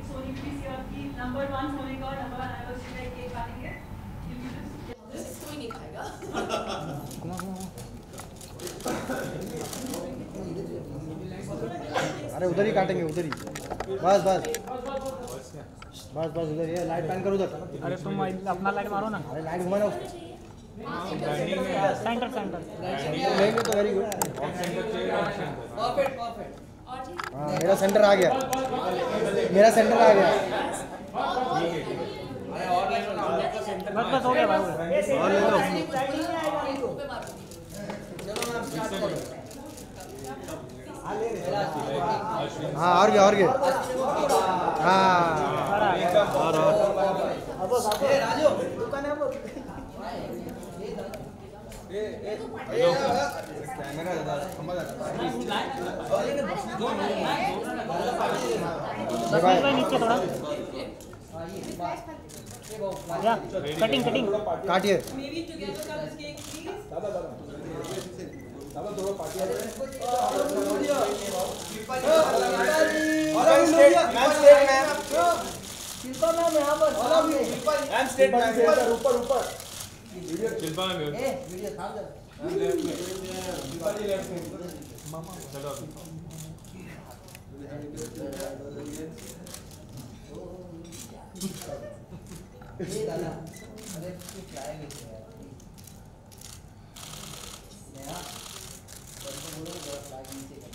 Sony BBC की number 1 होने का और नंबर 1 एनिवर्सरी का केक काटेंगे। कोई नहीं खाएगा। अरे उधर ही काटेंगे, उधर ही। बस बस बस बस उधर। ये लाइट पैन कर उधर। अरे तुम अपना लाइट मारो ना। अरे लाइट घुमाना। सेंटर सेंटर लेंगे तो वेरी गुड। Perfect perfect. हाँ मेरा सेंटर आ गया, मेरा सेंटर आ गया। बस बस हो गया भाई। और ले लो। हाँ और क्या, और क्या। हाँ और राजू दुकान है वो। कैमरा नीचे थोड़ा कटिंग कटिंग काटिए। शिल्पा मैम यहाँ पर ऊपर ऊपर शिल्पा मैम वीडियो था चलो ये दादा अरे कुछ लाएंगे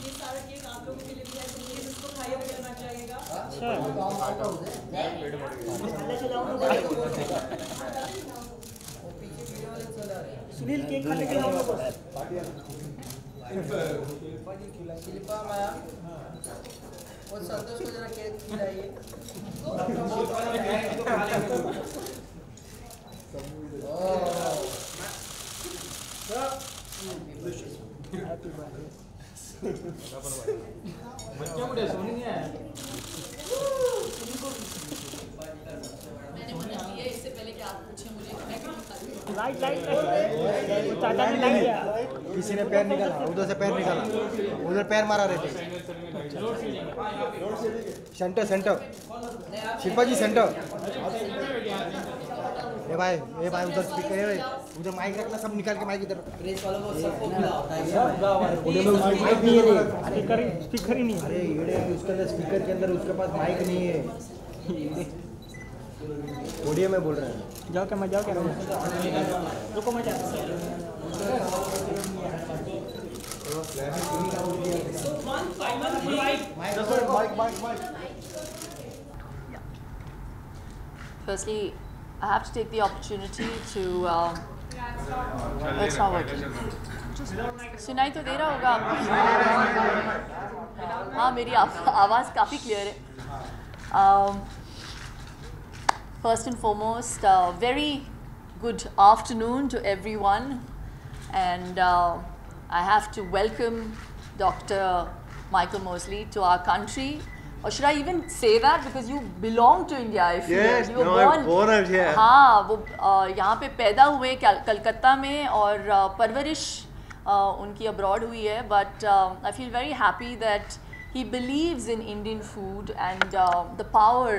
ये सारा केक आप लोगों के लिए भी है, प्लीज इसको खाइए, बगैर मत जाइएगा। सुनील केक खाने के लिए हम लोग शिल्पा मैम वो संतोष को जरा केक खिलाइए। बच्चा मुझे सोनी नहीं आया। मैंने मना किया इससे पहले कि आप पूछे मुझे। लाइट लाइट चाचा ने लाइट दिया। किसी ने पैर निकाला, उधर से पैर निकाला, उधर पैर मारा रहे थे। सेंटर सेंटर शिल्पा जी सेंटर। ए भाई उधर स्पीकर है, उधर माइक रखना, सब निकाल के माइक इधर। प्रेस वालों को सबको बुलाओ। माइक नहीं है, स्पीकर ही नहीं है। अरे ये उसके अंदर स्पीकर के अंदर उसके पास माइक नहीं है। ऑडियो में बोल रहे हैं। जाओ क्या, मैं जाओ क्या, रुको मैं जाता Firstly, I have to take the opportunity to it's not working. सुनाई तो दे रहा होगा आपको? हाँ मेरी आवाज़ काफ़ी क्लियर है। First and foremost, very good afternoon to everyone, and I have to welcome Dr. Michael Mosley to our country. Or should I even say that, because you belong to India? I feel yes, you were I'm born out here. हाँ वो यहाँ पे पैदा हुए कलकत्ता में, और परवरिश उनकी अब्रॉड हुई है, but I feel very happy that he believes in Indian food and the power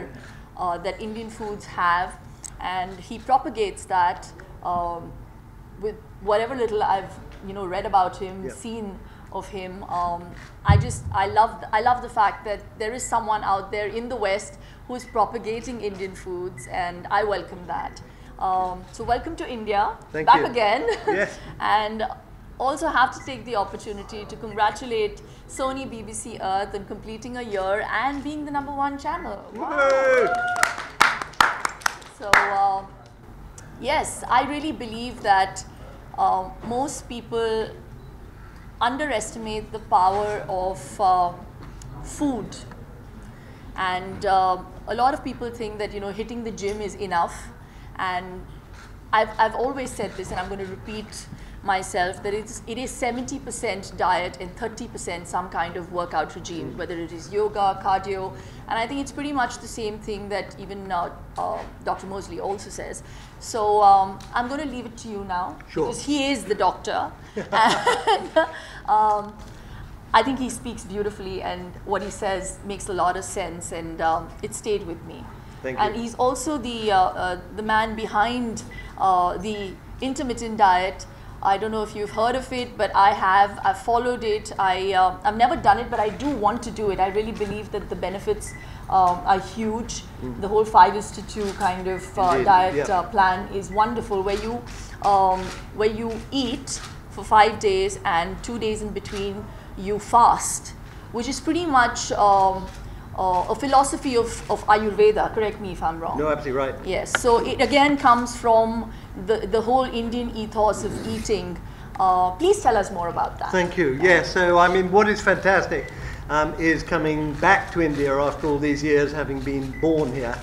that Indian foods have, and he propagates that with whatever little I've read about him, seen of him. I love the fact that there is someone out there in the West who is propagating Indian foods, and I welcome that. So welcome to India. Thank back you. again. Yes. And also have to take the opportunity to congratulate Sony BBC Earth on completing a year and being the #1 channel. Wow. So yes, I really believe that most people underestimate the power of food, and a lot of people think that hitting the gym is enough, and I've always said this, and I'm going to repeat myself that it is 70% diet and 30% some kind of workout regime, whether it is yoga, cardio, and I think it's pretty much the same thing that even Dr. Mosley also says. So I'm going to leave it to you now, Sure. because he is the doctor. And, I think he speaks beautifully, and what he says makes a lot of sense, and it stayed with me. Thank And you. he's also the man behind the intermittent diet. I don't know if you've heard of it, but I have. I've followed it. I've never done it, but I do want to do it. I really believe that the benefits are huge. The whole 5:2 kind of Indeed, diet yeah. plan is wonderful, where you eat for 5 days and 2 days in between you fast, which is pretty much a philosophy of Ayurveda. Correct me if I'm wrong. No, absolutely right. Yes, so it again comes from the whole Indian ethos of eating. Please tell us more about that. Thank you. Yes, so I mean, what is fantastic is coming back to India after all these years, having been born here.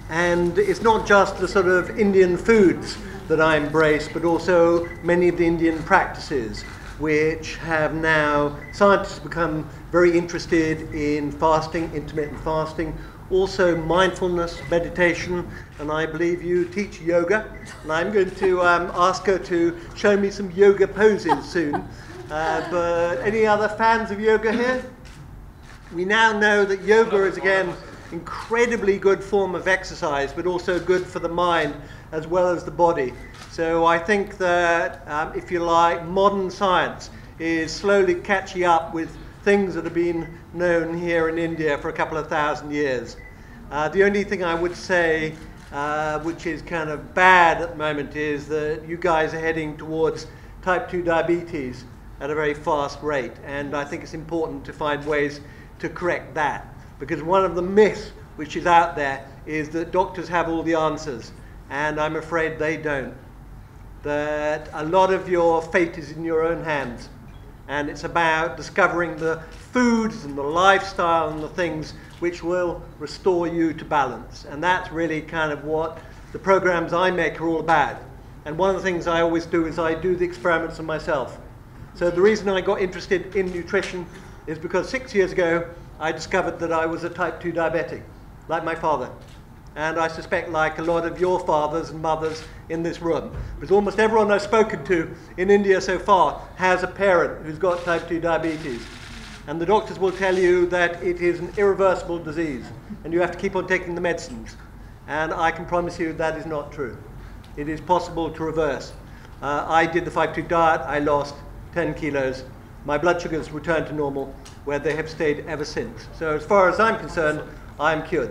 And it's not just the sort of Indian foods that I embrace, but also many of the Indian practices, which have now, scientists become very interested in fasting, intermittent fasting, also mindfulness, meditation, and I believe you teach yoga, and I'm going to ask her to show me some yoga poses soon. But any other fans of yoga here? We now know that yoga is again incredibly good form of exercise, but also good for the mind as well as the body. So I think that, if you like, modern science is slowly catching up with things that have been known here in India for a couple of thousand years. The only thing I would say, which is kind of bad at the moment, is that you guys are heading towards type 2 diabetes at a very fast rate. And I think it's important to find ways to correct that. Because one of the myths which is out there is that doctors have all the answers. And I'm afraid they don't. That a lot of your fate is in your own hands, and it's about discovering the foods and the lifestyle and the things which will restore you to balance. And that's really kind of what the programs I make are all about. And one of the things I always do is I do the experiments on myself. So the reason I got interested in nutrition is because 6 years ago I discovered that I was a type 2 diabetic, like my father. And I suspect like a lot of your fathers and mothers in this room. Because almost everyone I've spoken to in India so far has a parent who's got type 2 diabetes. And the doctors will tell you that it is an irreversible disease and you have to keep on taking the medicines. And I can promise you that is not true. It is possible to reverse. I did the 5-2 diet, I lost 10 kilos. My blood sugars returned to normal, where they have stayed ever since. So as far as I'm concerned, I'm cured.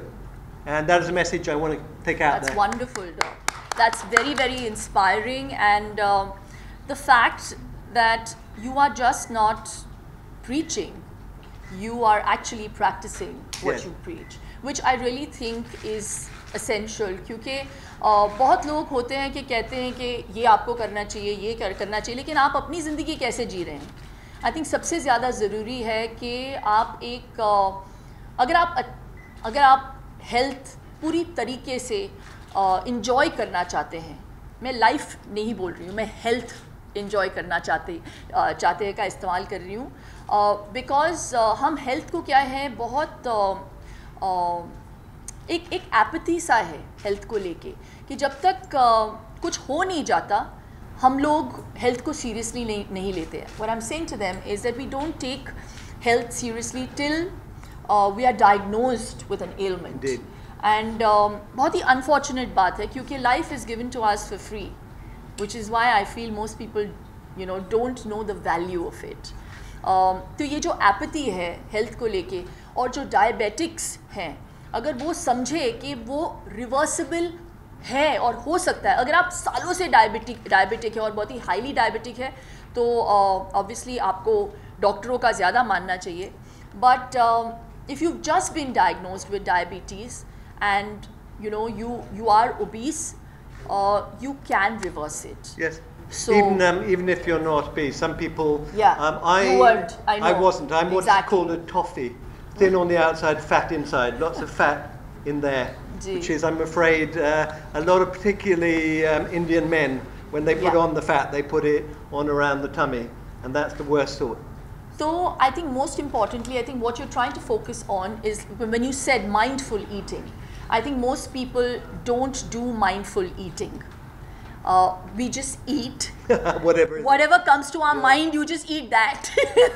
And that is a message I want to take out there. That's wonderful, Doc. That's very, very inspiring. And the fact that you are just not preaching, you are actually practicing what Yes. you preach, which I really think is essential. क्योंकि बहुत लोग होते हैं कि कहते हैं कि ये आपको करना चाहिए, ये करना चाहिए, लेकिन आप अपनी ज़िंदगी कैसे जी रहे हैं? I think सबसे ज़्यादा ज़रूरी है कि आप एक अगर आप हेल्थ पूरी तरीके से इंजॉय करना चाहते हैं, मैं लाइफ नहीं बोल रही हूँ, मैं हेल्थ इंजॉय करना चाहते हैं का इस्तेमाल कर रही हूँ, बिकॉज़ हम हेल्थ को क्या है बहुत एक एपैथी सा है हेल्थ को लेके कि जब तक कुछ हो नहीं जाता हम लोग हेल्थ को सीरियसली नहीं लेते हैं. What I'm saying to them is that we don't take health seriously till we are diagnosed with an ailment. Indeed. And बहुत ही unfortunate बात है क्योंकि life is given to us for free, which is why I feel most people, you know, don't know the value of it. तो ये जो apathy है health को लेके और जो diabetics हैं, अगर वो समझे कि वो reversible है और हो सकता है, अगर आप सालों से डायबिटिक है और बहुत ही हाईली डायबिटिक है तो ऑब्वियसली आपको डॉक्टरों का ज़्यादा मानना चाहिए. But if you just been diagnosed with diabetes and you know you are obese, you can reverse it. Yes. So even if you're not obese, some people. Yeah. You weren't. I know. I wasn't. I'm what's Exactly. called a toffee, thin on the outside, fat inside. Lots of fat in there, Ji. which is, I'm afraid, a lot of particularly Indian men When they put on the fat, they put it on around the tummy, and that's the worst sort. So I think most importantly, I think what you're trying to focus on is when you said mindful eating. I think most people don't do mindful eating. We just eat whatever comes to our mind, you just eat that.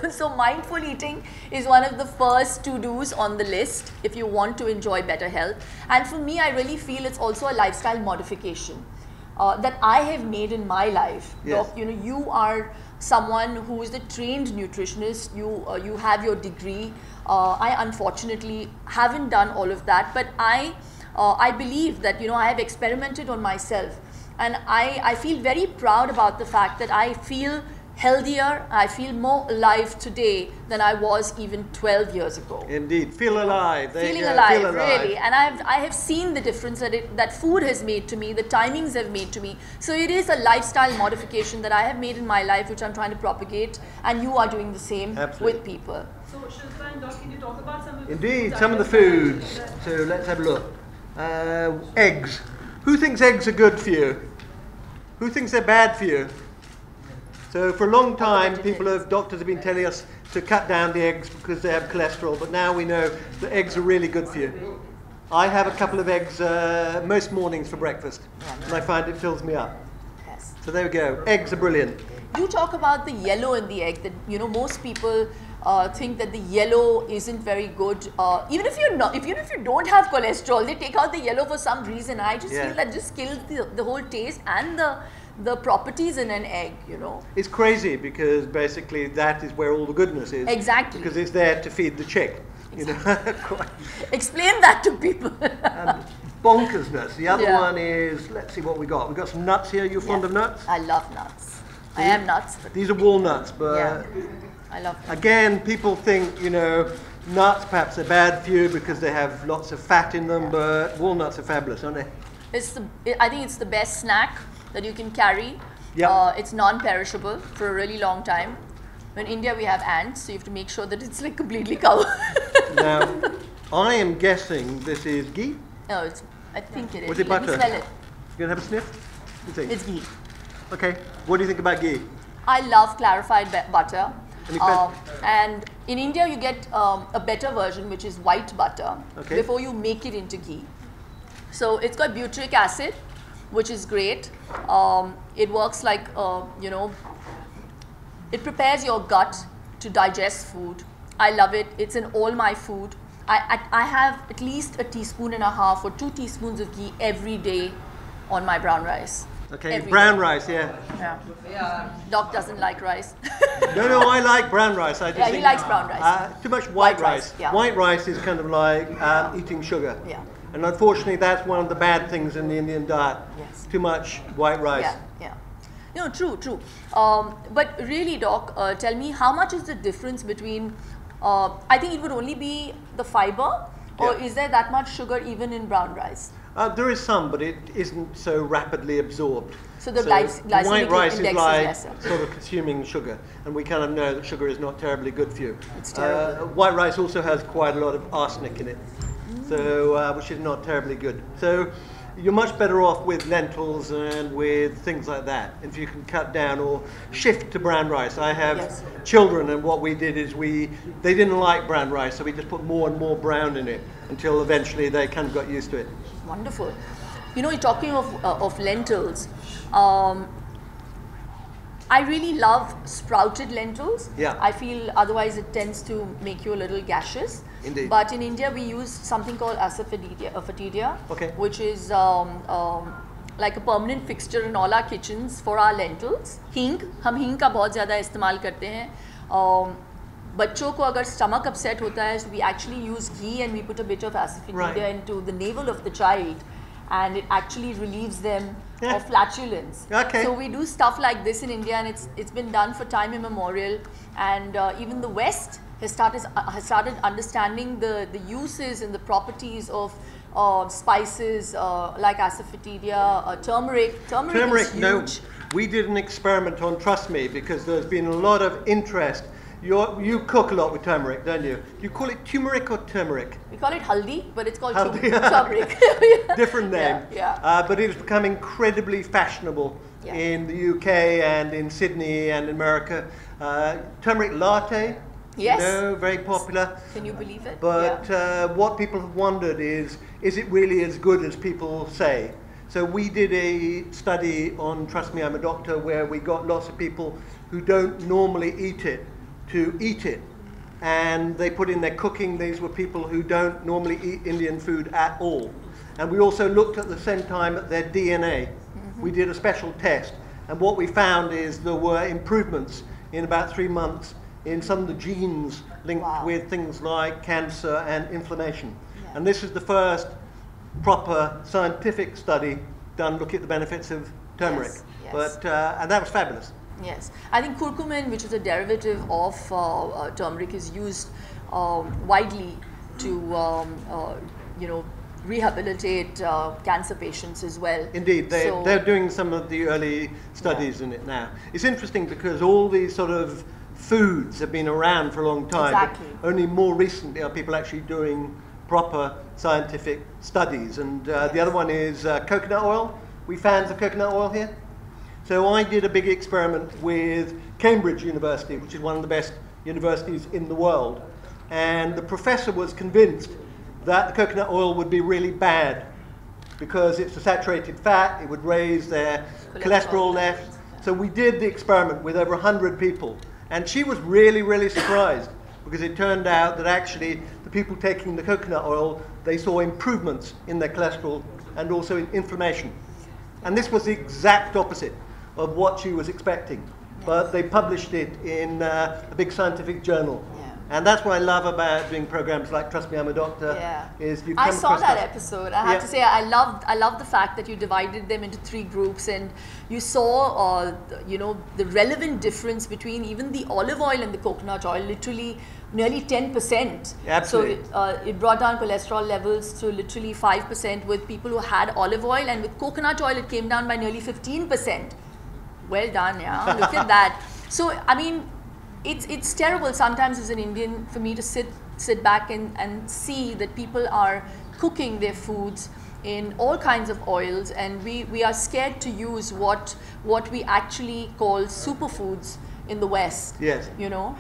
So mindful eating is one of the first to-dos on the list if you want to enjoy better health. And for me, I really feel it's also a lifestyle modification that I have made in my life. Yes. You know, you are someone who is a trained nutritionist, you have your degree. I unfortunately haven't done all of that, but I believe that, you know, I have experimented on myself. And I feel very proud about the fact that I feel healthier, I feel more alive today than I was even 12 years ago. Indeed, feel alive. Feeling alive, really. And I have seen the difference that food has made to me, the timings have made to me. So it is a lifestyle modification that I have made in my life, which I'm trying to propagate, and you are doing the same with people. So Shilpa and Doc, can you talk about some of the Indeed, foods some of the foods. So let's have a look. Eggs. Who thinks eggs are good for you? Who thinks they're bad for you? So for a long time, doctors have been telling us to cut down the eggs because they have cholesterol, but now we know that eggs are really good for you. I have a couple of eggs most mornings for breakfast, and I find it fills me up. Yes. So there we go. Eggs are brilliant. You talk about the yellow in the egg, that, you know, most people think that the yellow isn't very good. Even if you don't have cholesterol, they take out the yellow for some reason. I just feel that just kills the whole taste and the properties in an egg, you know. It's crazy because basically that is where all the goodness is. Exactly. Because it's there to feed the chick. Exactly. You know. Explain that to people. And bonkersness. The other one is, let's see what we got. We've got some nuts here. You fond of nuts? I love nuts. I am nuts. But these are walnuts, but I love them. Again, people think, you know, nuts perhaps are bad for you because they have lots of fat in them, but walnuts are fabulous, aren't they? I think it's the best snack that you can carry. Yeah. It's non-perishable for a really long time. In India, we have ants, so you have to make sure that it's like completely covered. Now, I am guessing this is ghee. No, I think it is. Was it Let butter? me smell it. You gonna have a sniff? You think? It's ghee. Okay. What do you think about ghee? I love clarified butter. Any And in India, you get a better version, which is white butter, before you make it into ghee. So it's got butyric acid, which is great. It works like, you know, it prepares your gut to digest food. I love it. It's in all my food. I have at least 1.5 teaspoons or 2 teaspoons of ghee every day on my brown rice. Okay, every brown day. rice, yeah. Doc doesn't like rice. No, I like brown rice. I just think, he likes brown rice. Too much white rice. Yeah. White rice is kind of like eating sugar. Yeah. And unfortunately, that's one of the bad things in the Indian diet. Yes. Too much white rice. Yeah. No, true. But really, Doc, tell me, how much is the difference between, I think it would only be the fiber, or is there that much sugar even in brown rice? There is some, but it isn't so rapidly absorbed. So the white rice index is like lesser. sort of consuming sugar, and we kind of know that sugar is not terribly good for you. It's terrible. White rice also has quite a lot of arsenic in it, so which is not terribly good. So you're much better off with lentils and with things like that, if you can cut down or shift to brown rice. I have children, and what we did is they didn't like brown rice, so we just put more and more brown in it until eventually they kind of got used to it. Wonderful. You know, talking of lentils, I really love sprouted lentils. Yeah. I feel otherwise it tends to make you a little gaseous. Indeed. But in India we use something called asafoetida, which is like a permanent fixture in all our kitchens for our lentils. Hing, हम हींग का बहुत ज़्यादा इस्तेमाल करते हैं. बच्चों को अगर stomach upset होता है, so we actually use ghee and we put a bit of asafoetida into the navel of the child, and it actually relieves them of flatulence. So we do stuff like this in India, and it's been done for time immemorial, and even the West has started understanding the uses and the properties of spices like asafoetida, turmeric. Turmeric is huge. No, we did an experiment on Trust Me, because there's been a lot of interest. You cook a lot with turmeric, don't you? Do you call it turmeric or turmeric? We call it haldi, but it's called Haldi. turmeric. Different name. Yeah. But it's become incredibly fashionable Yeah. in the UK and in Sydney and in America. Turmeric latte, Yes. you know, very popular. Can you believe it? But what people have wondered is it really as good as people say? So we did a study on Trust Me, I'm a Doctor, where we got lots of people who don't normally eat it to eat it. And they put in their cooking. These were people who don't normally eat Indian food at all. And we also looked at the same time at their DNA. We did a special test. And what we found is there were improvements in about 3 months in some of the genes linked with things like cancer and inflammation. Yeah. And this is the first proper scientific study done looking at the benefits of turmeric. Yes, yes. But, and that was fabulous. Yes, I think curcumin, which is a derivative of turmeric, is used widely to, you know, rehabilitate cancer patients as well. Indeed, they're doing some of the early studies in it now. It's interesting because all these sort of foods have been around for a long time. Exactly. But only more recently are people actually doing proper scientific studies. And the other one is coconut oil. We fans of coconut oil here? So I did a big experiment with Cambridge University, which is one of the best universities in the world. And the professor was convinced that the coconut oil would be really bad because it's a saturated fat, it would raise their cholesterol levels. So we did the experiment with over 100 people. And she was really, really surprised because it turned out that actually the people taking the coconut oil, they saw improvements in their cholesterol and also in inflammation. And this was the exact opposite of what she was expecting. Yes. But they published it in a big scientific journal. Yeah. And that's what I love about doing programs like Trust Me, I'm a Doctor. Yeah. Is you I come saw across that stuff. episode. I have to say, I love the fact that you divided them into 3 groups, and you saw, you know, the relevant difference between even the olive oil and the coconut oil, literally nearly 10%. Absolutely. So it brought down cholesterol levels to literally 5% with people who had olive oil, and with coconut oil it came down by nearly 15%. Well done, yeah. Look at that. So, I mean, it's terrible sometimes as an Indian for me to sit back and see that people are cooking their foods in all kinds of oils, and we are scared to use what we actually call superfoods in the West. Yes. You know.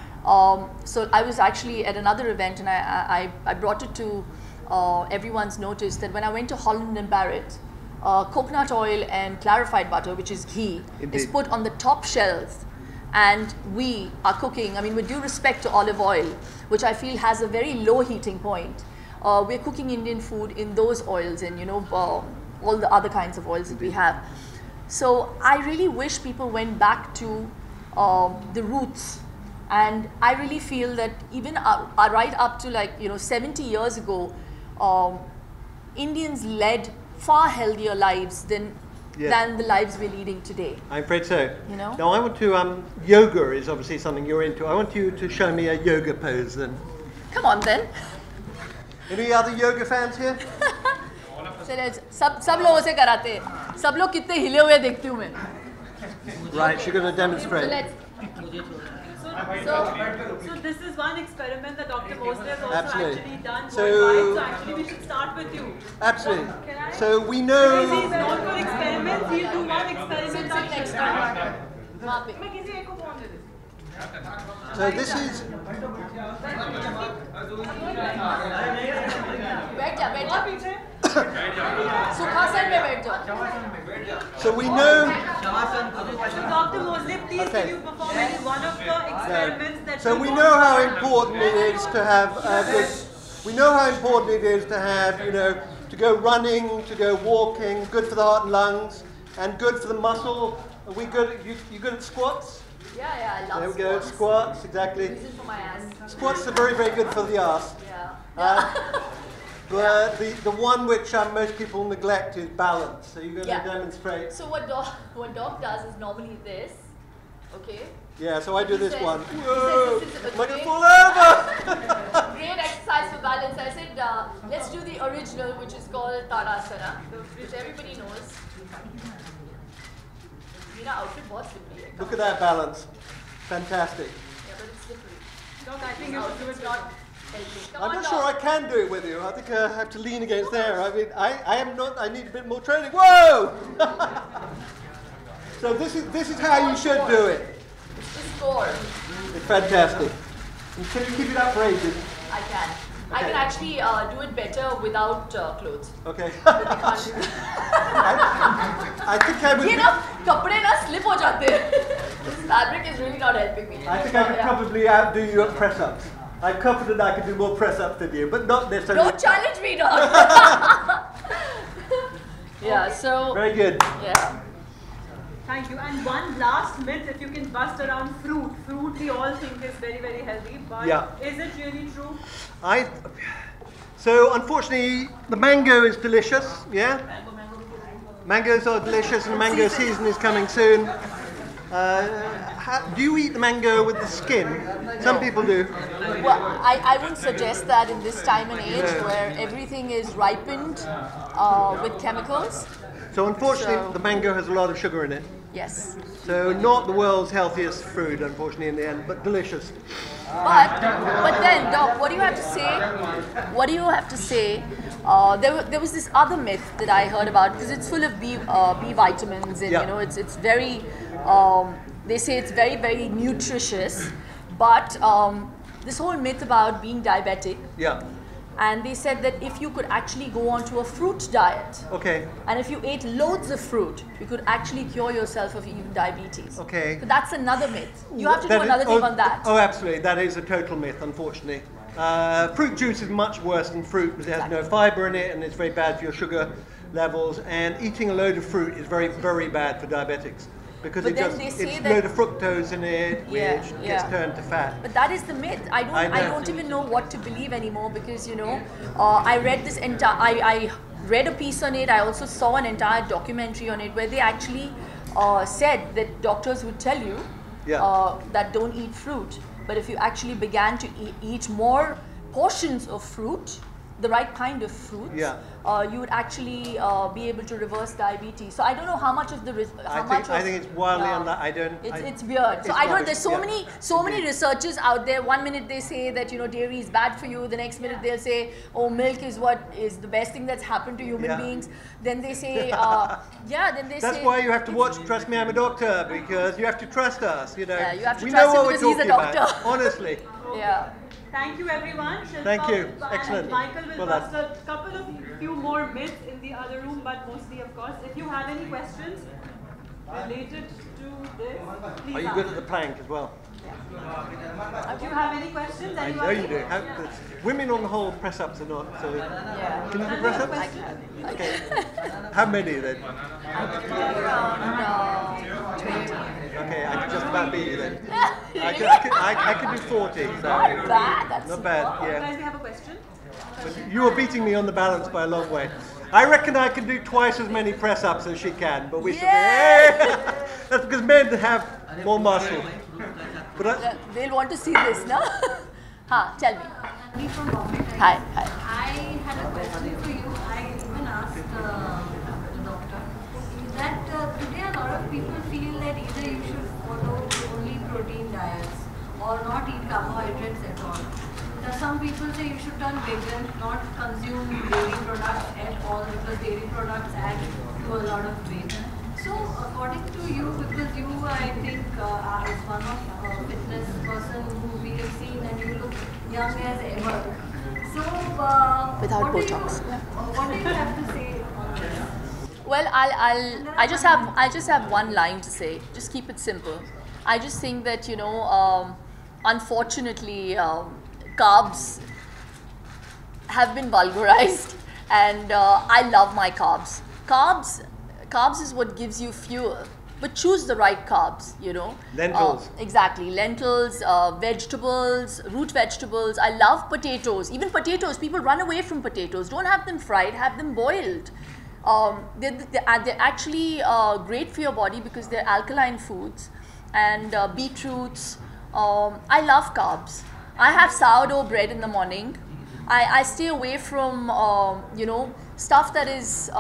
So I was actually at another event, and I brought it to everyone's notice that when I went to Holland and Barrett, coconut oil and clarified butter, which is ghee, Indeed. is put on the top shelf, and we are cooking, I mean, with due respect to olive oil, which I feel has a very low heating point, we're cooking Indian food in those oils and, you know, all the other kinds of oils that we have. So I really wish people went back to the roots, and I really feel that even right up to, like, you know, 70 years ago, Indians led far healthier lives than the lives we're leading today. I'm afraid so. You know? Now I want to, yoga is obviously something you're into. I want you to show me a yoga pose then. Come on then. Any other yoga fans here? सब लोगों से कराते हैं. सब लोग कितने हिले हुए देखती हूँ मैं. Right, she's going to demonstrate. So let's. So this is one experiment that Dr. Mosley has also Absolutely. actually done So- worldwide. So actually we should start with you. Absolutely. Can I? So we Because he's know. known for experiments, he'll do one experiment. Sit on next to Shilpa. her. वहाँ पे. मैं किसी एक को phone दे देती हूँ. So this is. बैठ जा. और पीछे. सुखासन में बैठ जाओ. So we know. Dr. Mosley, please Okay. can you perform any one of the experiments that So you we want know how to- important it is to have a good. We know how important it is to have, you know, to go running, to go walking, good for the heart and lungs, and good for the muscle. Are we good? You good at squats? Yeah, I love There we go. squats. Squats, exactly. This is for my ass. Squats are very, very good for the ass. Yeah. But the one which most people neglect is balance. So you're going Yeah. to demonstrate. So what Doc does is normally this. Okay. Yeah, so I do this He says- one. he Whoa! says this is a I'm going to great- fall over! Great exercise for balance. I said, let's do the original, which is called Tadasana, which everybody knows. Mera outfit बहुत slippery है. Look at that balance. Fantastic. Yeah, but it's slippery. Doc, I think you should do It's it. not helping. Come I'm on, not Doc. sure I can do it with you. I think I have to lean against there. I mean, I am not, I need a bit more training. Whoa! So this is how you should do it. It's core. It's fantastic. Can you keep it up for ages? I can. I can actually do it better without clothes. Okay. But I can't do it. I think I would. ये ना कपड़े ना slip हो जाते हैं. This fabric is really not helping me. I think I could probably outdo you at press-ups. I'm confident I could do more press-ups than you, but not necessarily. Don't challenge me, dog. Yeah. So. Very good. Yeah. Thank you. And one last myth, if you can bust around fruit. Fruit we all think is very, very healthy, but is it really true? So unfortunately, the mango is delicious. Yeah. Mangoes are delicious, and the mango season is coming soon. Do you eat the mango with the skin? Some people do. Well, I wouldn't suggest that in this time and age where everything is ripened with chemicals. So unfortunately, the mango has a lot of sugar in it. Yes. So not the world's healthiest fruit, unfortunately, in the end, but delicious. But then, Doc, what do you have to say? What do you have to say? There was this other myth that I heard about because it's full of B vitamins and you know it's very. They say it's very, very nutritious, but this whole myth about being diabetic. Yeah. And they said that if you could actually go onto a fruit diet, and if you ate loads of fruit, you could actually cure yourself of even diabetes. Okay. So that's another myth. You have to do another thing on that. Oh, absolutely. That is a total myth, unfortunately. Fruit juice is much worse than fruit because it has no fiber in it and it's very bad for your sugar levels. And eating a load of fruit is very, very bad for diabetics. Because it's a load of fructose in it, which gets turned to fat. But that is the myth. I don't even know what to believe anymore because I read this I read a piece on it. I also saw an entire documentary on it where they actually said that doctors would tell you that don't eat fruit, but if you actually began to eat more portions of fruit, the right kind of fruits, you would actually be able to reverse diabetes. So I don't know how much of the I think it's wildly it's weird. So I don't. There's so many researchers out there. One minute they say that dairy is bad for you. The next minute they'll say, oh, milk is what is the best thing that's happened to human beings. Then they say, Then they say. That's why you have to watch Trust Me, I'm a Doctor, because you have to trust us. You have to we trust know him what because we're he's a talking doctor. about. Honestly. Yeah. Thank you, everyone. Shilpa, Thank you. Excellent. And Michael will bust a couple of few more myths in the other room, but mostly, of course. If you have any questions related to this, please Are you good at the plank as well? Do you have any questions? I know you do. Women on the whole press-ups are not. So can you do press-ups? I can. Okay. How many then? Around 20. Okay, I can just about beat you then. I can do 40. So. Not bad. That's not bad. Yeah. Guys, we have a question. But you are beating me on the balance by a long way. I reckon I can do twice as many press-ups as she can, but we should. That's because men have more muscle. But they'll want to see this, no? Tell me. Me from Bombay. Hi. I had a question for you. I even asked the doctor that today a lot of people feel that either you should follow only protein diets or not eat carbohydrates at all. Some people say you should turn vegan, not consume dairy products at all because dairy products add to a lot of weight. So according to you, because you I think are one of fitness person who we have seen and you look young as ever. So without Botox. What do you have to say on this? Well, I just have one line to say. Just keep it simple. I just think that unfortunately, carbs have been vulgarized, and I love my carbs. Carbs is what gives you fuel, but choose the right carbs. Lentils. Exactly, lentils, vegetables, root vegetables. I love potatoes. Even potatoes, people run away from potatoes. Don't have them fried. Have them boiled. They're actually great for your body because they're alkaline foods, and beetroots. I love carbs. I have sourdough bread in the morning. I stay away from stuff that is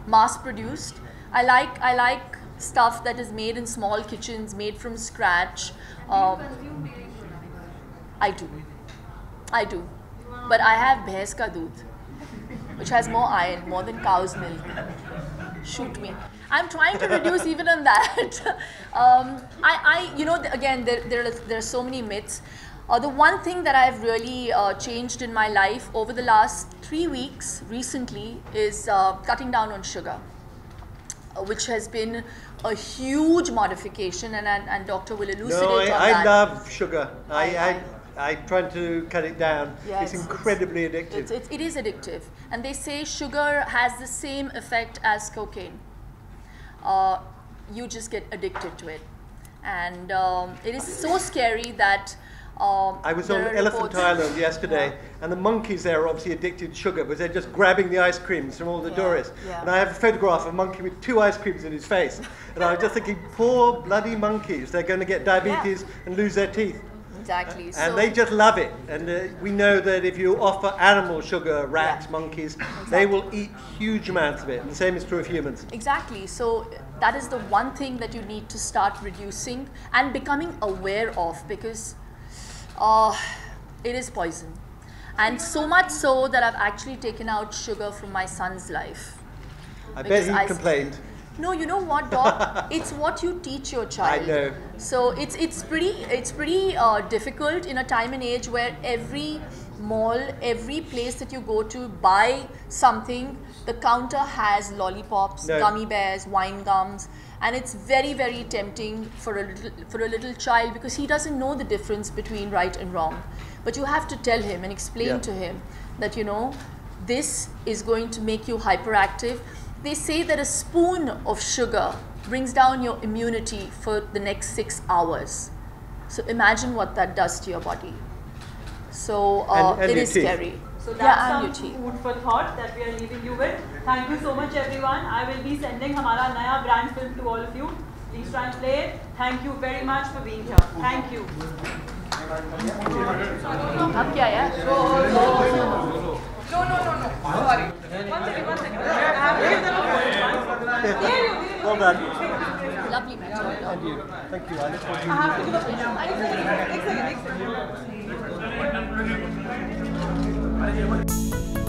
mass produced. I like stuff that is made in small kitchens, made from scratch. Consume dairy products? I do, but I have bhais ka doodh, which has more iron, more than cow's milk. shoot me. I'm trying to reduce even on that. You know, again, there are so many myths. The one thing that I've really changed in my life over the last 3 weeks recently is cutting down on sugar, which has been a huge modification, and Doctor will elucidate on that. I love sugar. I try to cut it down. Yeah, it's incredibly addictive. It is addictive. And they say sugar has the same effect as cocaine. You just get addicted to it. And it is so scary that I was on Elephant Island yesterday, and the monkeys there are obviously addicted to sugar, but they're just grabbing the ice creams from all the tourists. Yeah. And I have a photograph of a monkey with 2 ice creams in his face. And I was just thinking, poor bloody monkeys, they're going to get diabetes and lose their teeth. Exactly. And So they just love it. And we know that if you offer animal sugar, rats, monkeys, they will eat huge amounts of it. And the same is true of humans. Exactly. So that is the one thing that you need to start reducing and becoming aware of, because it is poison. And so much so that I've actually taken out sugar from my son's life. I bet he complained. No, you know what, Doc? It's what you teach your child. I know. So it's pretty difficult in a time and age where every mall, every place that you go to buy something, the counter has lollipops, gummy bears, wine gums, and it's very, very tempting for a little child, because he doesn't know the difference between right and wrong. But you have to tell him and explain to him that, you know, this is going to make you hyperactive. They say that a spoon of sugar brings down your immunity for the next 6 hours. So imagine what that does to your body. So it is scary. So that's some food for thought that we are leaving you with. Thank you so much, everyone. I will be sending hamara naya brand film to all of you. Please try and play it. Thank you very much for being here. Thank you. अब क्या है? No. Sorry. One second. I have to give them a point. Well done. Lovely match. And you. Thank you. I look forward to I have to give a point. One second.